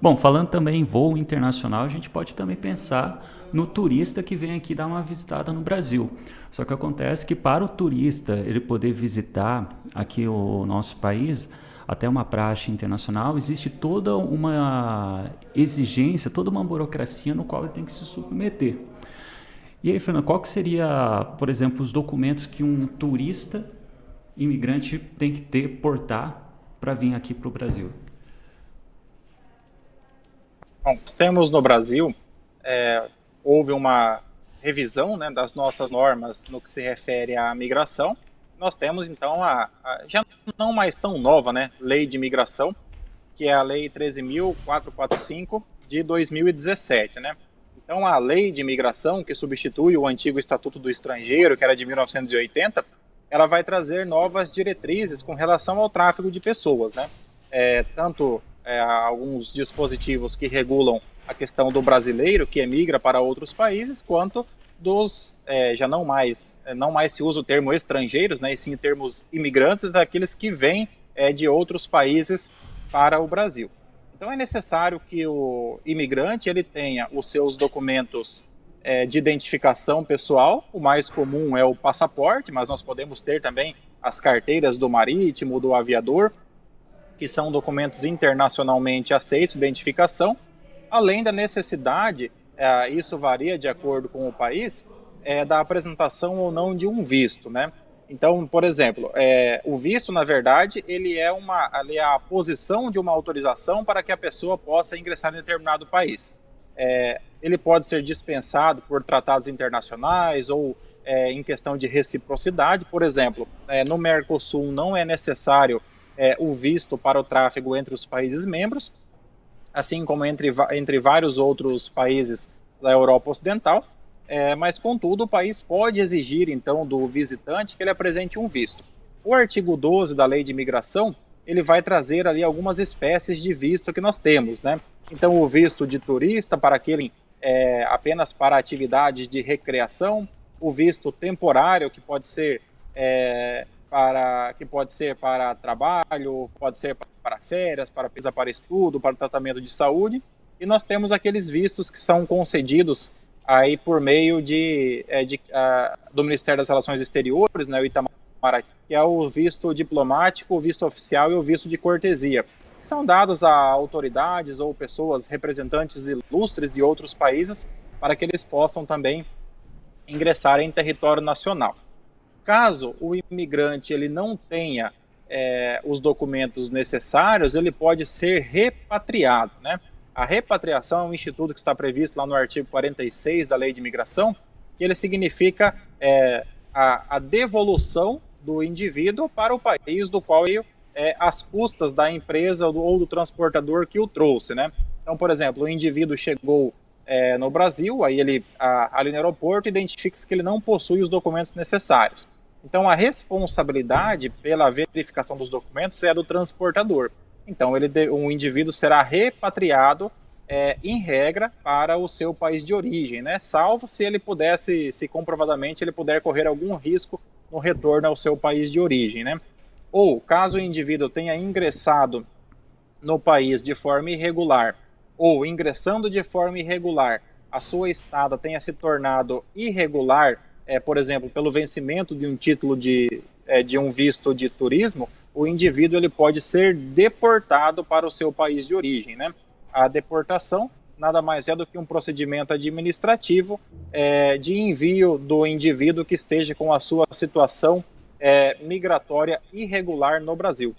Bom, falando também em voo internacional, a gente pode também pensar no turista que vem aqui dar uma visitada no Brasil. Só que acontece que para o turista ele poder visitar aqui o nosso país, até uma praxe internacional, existe toda uma exigência, toda uma burocracia no qual ele tem que se submeter. E aí, Fernando, qual que seria, por exemplo, os documentos que um turista imigrante tem que portar para vir aqui para o Brasil? Bom, temos no Brasil, houve uma revisão, né, das nossas normas no que se refere à migração. Nós temos, então, já não mais tão nova, né, Lei de Imigração, que é a Lei 13.445 de 2017, né? Então, a Lei de Imigração, que substitui o antigo Estatuto do Estrangeiro, que era de 1980, ela vai trazer novas diretrizes com relação ao tráfego de pessoas, né? Tanto alguns dispositivos que regulam a questão do brasileiro que emigra para outros países, quanto dos, já não mais se usa o termo estrangeiros, né, e sim termos imigrantes, daqueles que vêm de outros países para o Brasil. Então é necessário que o imigrante ele tenha os seus documentos de identificação pessoal. O mais comum é o passaporte, mas nós podemos ter também as carteiras do marítimo, do aviador, que são documentos internacionalmente aceitos de identificação, além da necessidade, isso varia de acordo com o país, da apresentação ou não de um visto, né? Então, por exemplo, o visto, na verdade, ele é a posição de uma autorização para que a pessoa possa ingressar em determinado país. Ele pode ser dispensado por tratados internacionais ou em questão de reciprocidade. Por exemplo, no Mercosul não é necessário o visto para o tráfego entre os países membros, assim como entre vários outros países da Europa Ocidental, mas contudo o país pode exigir então do visitante que ele apresente um visto. O artigo 12 da Lei de Imigração, ele vai trazer ali algumas espécies de visto que nós temos, né? Então o visto de turista para aquele apenas para atividades de recreação, o visto temporário que pode ser para trabalho, pode ser para férias, para estudo, para tratamento de saúde, e nós temos aqueles vistos que são concedidos aí por meio do Ministério das Relações Exteriores, né, o que é o visto diplomático, o visto oficial e o visto de cortesia, que são dados a autoridades ou pessoas representantes ilustres de outros países para que eles possam também ingressar em território nacional. Caso o imigrante ele não tenha os documentos necessários, ele pode ser repatriado, né? A repatriação é um instituto que está previsto lá no artigo 46 da Lei de Imigração, que ele significa a devolução do indivíduo para o país do qual ele, as custas da empresa ou do transportador que o trouxe, né? Então, por exemplo, o indivíduo chegou no Brasil, aí ele ali no aeroporto identifica-se que ele não possui os documentos necessários. Então, a responsabilidade pela verificação dos documentos é do transportador. Então, o indivíduo será repatriado, em regra, para o seu país de origem, né? Salvo se ele pudesse, se comprovadamente ele puder correr algum risco no retorno ao seu país de origem, né? Ou, caso o indivíduo tenha ingressado no país de forma irregular, ou ingressando de forma irregular, a sua estada tenha se tornado irregular, por exemplo, pelo vencimento de um título de um visto de turismo, o indivíduo ele pode ser deportado para o seu país de origem, né? A deportação nada mais é do que um procedimento administrativo de envio do indivíduo que esteja com a sua situação migratória irregular no Brasil.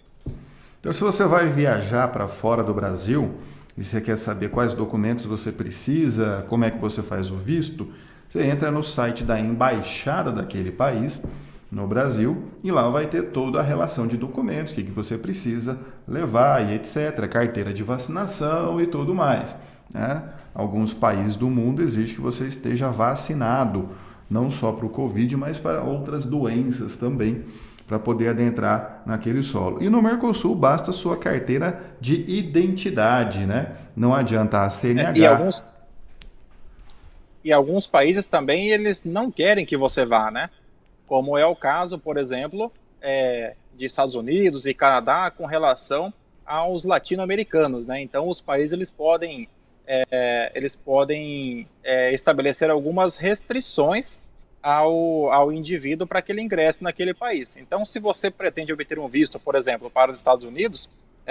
Então, se você vai viajar para fora do Brasil e você quer saber quais documentos você precisa, como é que você faz o visto, você entra no site da embaixada daquele país no Brasil e lá vai ter toda a relação de documentos, o que você precisa levar e etc, carteira de vacinação e tudo mais, né? Alguns países do mundo exige que você esteja vacinado, não só para o Covid, mas para outras doenças também, para poder adentrar naquele solo. E no Mercosul basta a sua carteira de identidade, né? Não adianta a CNH. E alguns países também, eles não querem que você vá, né? Como é o caso, por exemplo, de Estados Unidos e Canadá com relação aos latino-americanos, né? Então, os países eles podem estabelecer algumas restrições ao indivíduo para que ele ingresse naquele país. Então, se você pretende obter um visto, por exemplo, para os Estados Unidos,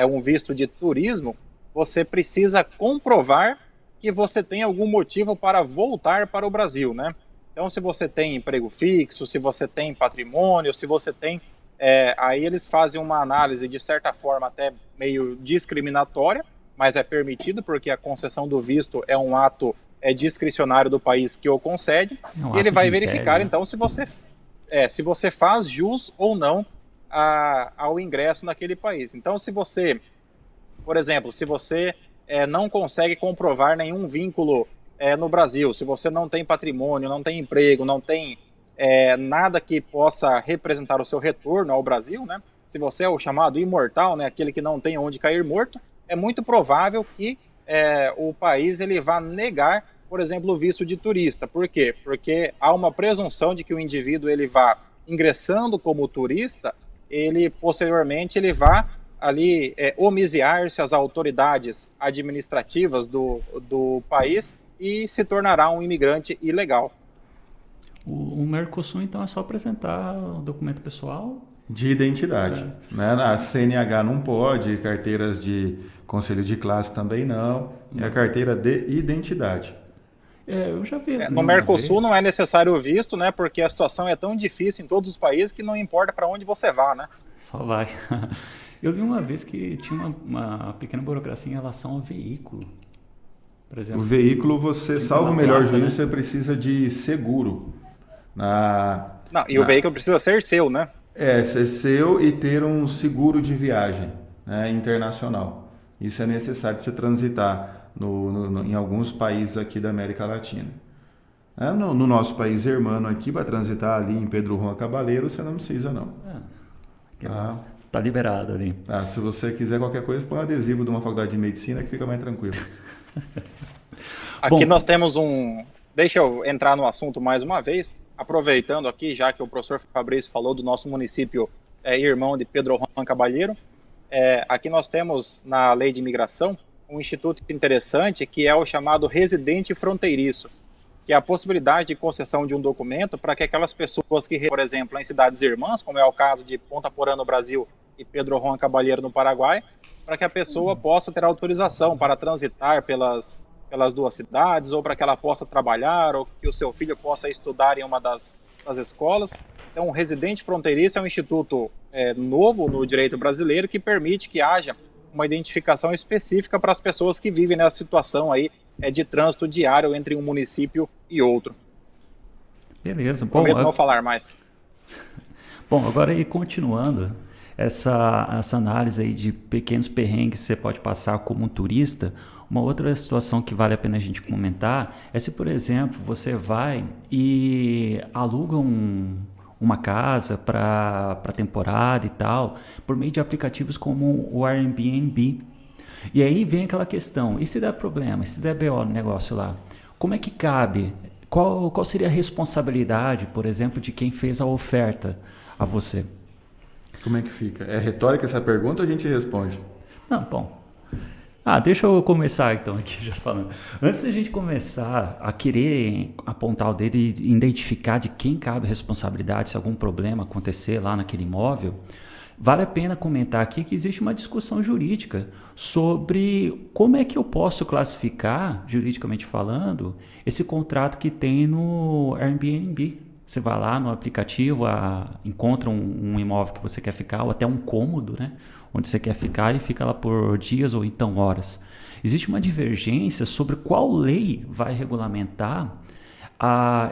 um visto de turismo, você precisa comprovar que você tem algum motivo para voltar para o Brasil, né? Então, se você tem emprego fixo, se você tem patrimônio, se você tem... aí eles fazem uma análise, de certa forma, até meio discriminatória, mas é permitido, porque a concessão do visto é um ato discricionário do país que o concede, e ele vai verificar, então, se você faz jus ou não ao ingresso naquele país. Então, se você, por exemplo, se você não consegue comprovar nenhum vínculo no Brasil, se você não tem patrimônio, não tem emprego, não tem nada que possa representar o seu retorno ao Brasil, né? Se você é o chamado imortal, né, aquele que não tem onde cair morto, é muito provável que o país ele vá negar, por exemplo, o visto de turista. Por quê? Porque há uma presunção de que o indivíduo ele vá ingressando como turista, ele posteriormente ele vá ali homiziar-se às autoridades administrativas do país e se tornará um imigrante ilegal. O Mercosul, então, é só apresentar o documento pessoal? De identidade, né? A CNH não pode, carteiras de conselho de classe também não, é a carteira de identidade. Eu já vi. No Mercosul não é necessário o visto, né? Porque a situação é tão difícil em todos os países que não importa para onde você vá, né? Só vai. Eu vi uma vez que tinha uma pequena burocracia em relação ao veículo. Por exemplo, o veículo, você, salvo o melhor juízo, né? você precisa de seguro. O veículo precisa ser seu, né? Ser seu e ter um seguro de viagem, né, internacional. Isso é necessário para você transitar em alguns países aqui da América Latina. No nosso país irmão aqui, para transitar ali em Pedro Juan Cabaleiro, você não precisa, não. Tá liberado ali. Se você quiser qualquer coisa, põe um adesivo de uma faculdade de medicina que fica mais tranquilo. Aqui nós temos Deixa eu entrar no assunto mais uma vez, aproveitando aqui, já que o professor Fabrício falou do nosso município irmão de Pedro Juan Cabaleiro. Aqui nós temos, na lei de imigração, um instituto interessante que é o chamado residente fronteiriço. que é a possibilidade de concessão de um documento para que aquelas pessoas que, por exemplo, em cidades irmãs, como é o caso de Ponta Porã no Brasil e Pedro Juan Caballero no Paraguai, para que a pessoa possa ter autorização para transitar pelas duas cidades, ou para que ela possa trabalhar, ou que o seu filho possa estudar em uma das escolas. Então, o residente fronteiriço é um instituto novo no direito brasileiro que permite que haja uma identificação específica para as pessoas que vivem nessa situação aí de trânsito diário entre um município e outro. Beleza. Prometo não falar mais. Bom, agora aí continuando essa análise aí de pequenos perrengues que você pode passar como um turista, uma outra situação que vale a pena a gente comentar é se, por exemplo, você vai e aluga uma casa para temporada e tal, por meio de aplicativos como o Airbnb. E aí vem aquela questão, e se der problema, e se der BO no negócio lá, como é que cabe? Qual seria a responsabilidade, por exemplo, de quem fez a oferta a você? Como é que fica? É retórica essa pergunta ou a gente responde? Não, bom. Deixa eu começar então aqui já falando. Antes da gente começar a querer apontar o dedo e identificar de quem cabe a responsabilidade se algum problema acontecer lá naquele imóvel, vale a pena comentar aqui que existe uma discussão jurídica sobre como é que eu posso classificar, juridicamente falando, esse contrato que tem no Airbnb. Você vai lá no aplicativo, encontra um imóvel que você quer ficar, ou até um cômodo, né, onde você quer ficar e fica lá por dias ou então horas. Existe uma divergência sobre qual lei vai regulamentar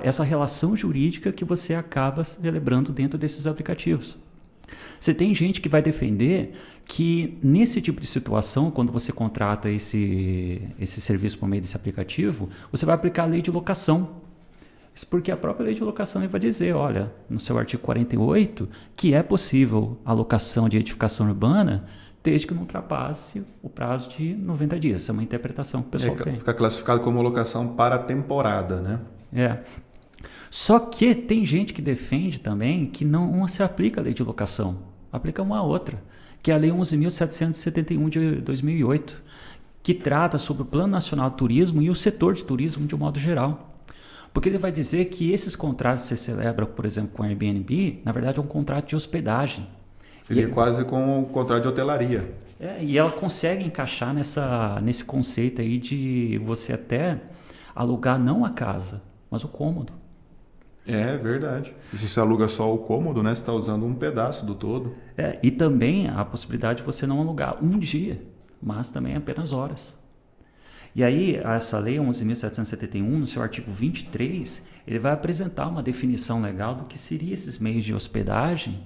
essa relação jurídica que você acaba celebrando dentro desses aplicativos. Você tem gente que vai defender que nesse tipo de situação, quando você contrata esse serviço por meio desse aplicativo, você vai aplicar a lei de locação. Isso porque a própria lei de locação vai dizer, olha, no seu artigo 48, que é possível a locação de edificação urbana desde que não ultrapasse o prazo de 90 dias. Essa é uma interpretação que o pessoal tem. Fica classificado como locação para temporada, né? Só que tem gente que defende também que não se aplica a lei de locação, aplica uma outra, que é a Lei 11.771 de 2008, que trata sobre o Plano Nacional de Turismo e o setor de turismo de um modo geral. Porque ele vai dizer que esses contratos que você celebra, por exemplo, com a Airbnb, na verdade é um contrato de hospedagem. Seria quase como um contrato de hotelaria. E ela consegue encaixar nesse conceito aí de você até alugar não a casa, mas o cômodo. É verdade. E se você aluga só o cômodo, né, você está usando um pedaço do todo. E também a possibilidade de você não alugar um dia, mas também apenas horas. E aí, essa lei 11.771, no seu artigo 23, ele vai apresentar uma definição legal do que seriam esses meios de hospedagem,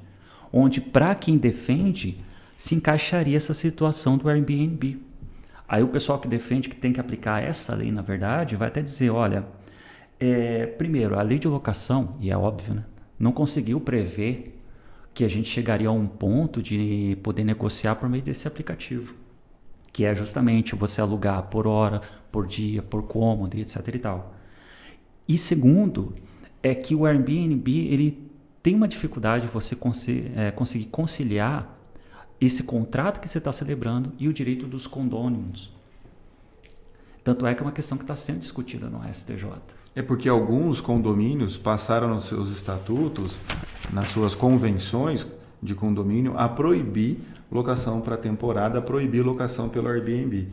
onde, para quem defende, se encaixaria essa situação do Airbnb. Aí o pessoal que defende que tem que aplicar essa lei, na verdade, vai até dizer, olha, primeiro, a lei de locação, e é óbvio, né, não conseguiu prever que a gente chegaria a um ponto de poder negociar por meio desse aplicativo, que é justamente você alugar por hora, por dia, por cômodo, etc. e tal. E segundo, é que o Airbnb ele tem uma dificuldade de você conseguir conciliar esse contrato que você está celebrando e o direito dos condôminos. Tanto é que é uma questão que está sendo discutida no STJ. É porque alguns condomínios passaram nos seus estatutos, nas suas convenções de condomínio, a proibir locação para temporada, a proibir locação pelo Airbnb.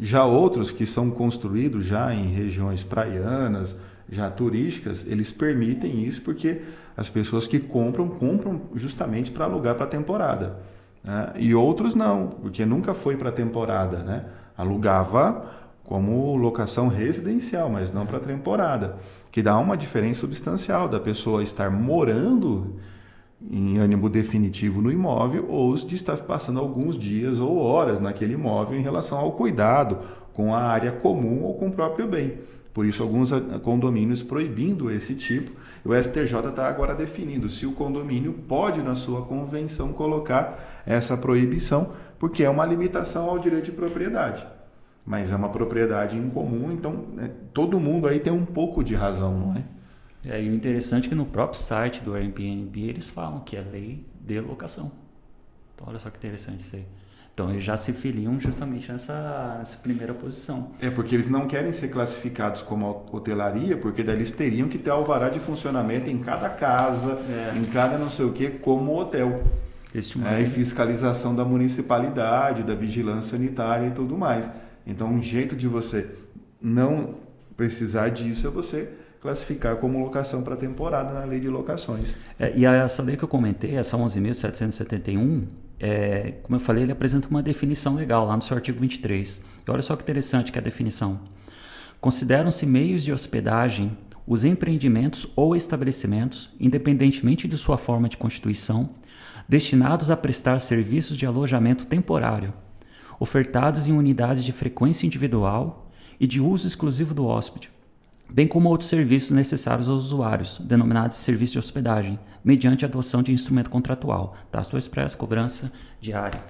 Já outros que são construídos já em regiões praianas, já turísticas, eles permitem isso porque as pessoas que compram justamente para alugar para temporada, né? E outros não, porque nunca foi para temporada, né? Alugava como locação residencial, mas não para temporada, que dá uma diferença substancial da pessoa estar morando em ânimo definitivo no imóvel ou de estar passando alguns dias ou horas naquele imóvel em relação ao cuidado com a área comum ou com o próprio bem. Por isso, alguns condomínios proibindo esse tipo. O STJ está agora definindo se o condomínio pode, na sua convenção, colocar essa proibição, porque é uma limitação ao direito de propriedade. Mas é uma propriedade incomum, então todo mundo aí tem um pouco de razão, não é? E o interessante é que no próprio site do Airbnb eles falam que é lei de locação. Então olha só que interessante isso aí. Então eles já se filiam justamente nessa primeira posição. É porque eles não querem ser classificados como hotelaria, porque daí eles teriam que ter alvará de funcionamento em cada casa, em cada não sei o que, como hotel. E fiscalização da municipalidade, da vigilância sanitária e tudo mais. Então um jeito de você não precisar disso é você classificar como locação para temporada na lei de locações. E essa lei que eu comentei, essa 11.771, como eu falei, ele apresenta uma definição legal lá no seu artigo 23. E olha só que interessante que é a definição. Consideram-se meios de hospedagem os empreendimentos ou estabelecimentos, independentemente de sua forma de constituição, destinados a prestar serviços de alojamento temporário, ofertados em unidades de frequência individual e de uso exclusivo do hóspede, bem como outros serviços necessários aos usuários, denominados serviço de hospedagem, mediante a adoção de instrumento contratual, taxa expressa, cobrança diária.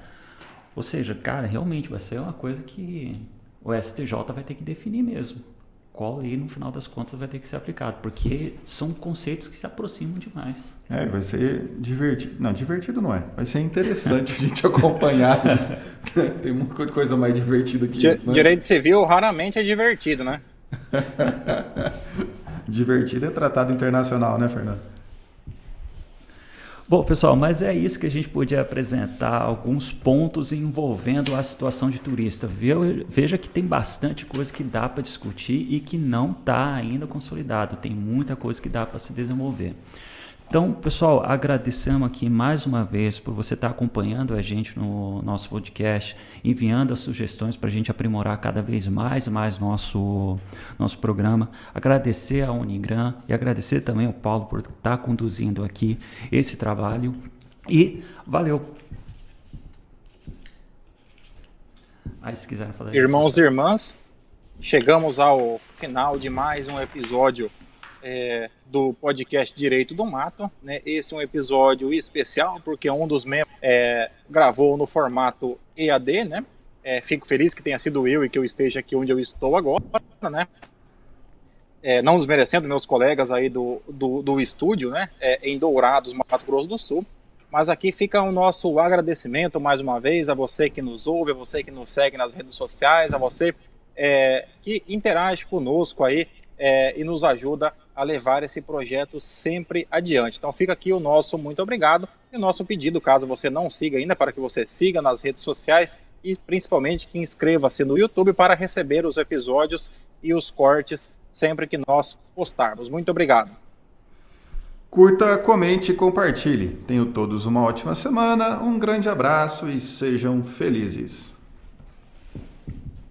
Ou seja, cara, realmente vai ser uma coisa que o STJ vai ter que definir mesmo. Qual lei, no final das contas, vai ter que ser aplicado, porque são conceitos que se aproximam demais. Vai ser divertido. Não, divertido não é. Vai ser interessante a gente acompanhar isso. Tem muita coisa mais divertida que isso, né? Direito civil raramente é divertido, né? Divertido é tratado internacional, né, Fernando? Bom, pessoal, mas é isso que a gente podia apresentar, alguns pontos envolvendo a situação de turista. Veja que tem bastante coisa que dá para discutir e que não está ainda consolidado. Tem muita coisa que dá para se desenvolver. Então, pessoal, agradecemos aqui mais uma vez por você estar acompanhando a gente no nosso podcast, enviando as sugestões para a gente aprimorar cada vez mais nosso programa. Agradecer a Unigran e agradecer também ao Paulo por estar conduzindo aqui esse trabalho. E valeu! Aí, se quiserem falar... Irmãos e irmãs, chegamos ao final de mais um episódio do podcast Direito do Mato, né? Esse é um episódio especial porque um dos membros gravou no formato EAD, né? Fico feliz que tenha sido eu e que eu esteja aqui onde eu estou agora, né? Não desmerecendo meus colegas aí do estúdio, né? Em Dourados, Mato Grosso do Sul. Mas aqui fica o nosso agradecimento mais uma vez a você que nos ouve, a você que nos segue nas redes sociais, a você que interage conosco aí e nos ajuda a levar esse projeto sempre adiante. Então fica aqui o nosso muito obrigado e o nosso pedido, caso você não siga ainda, para que você siga nas redes sociais e principalmente que inscreva-se no YouTube para receber os episódios e os cortes sempre que nós postarmos. Muito obrigado. Curta, comente e compartilhe. Tenham todos uma ótima semana, um grande abraço e sejam felizes.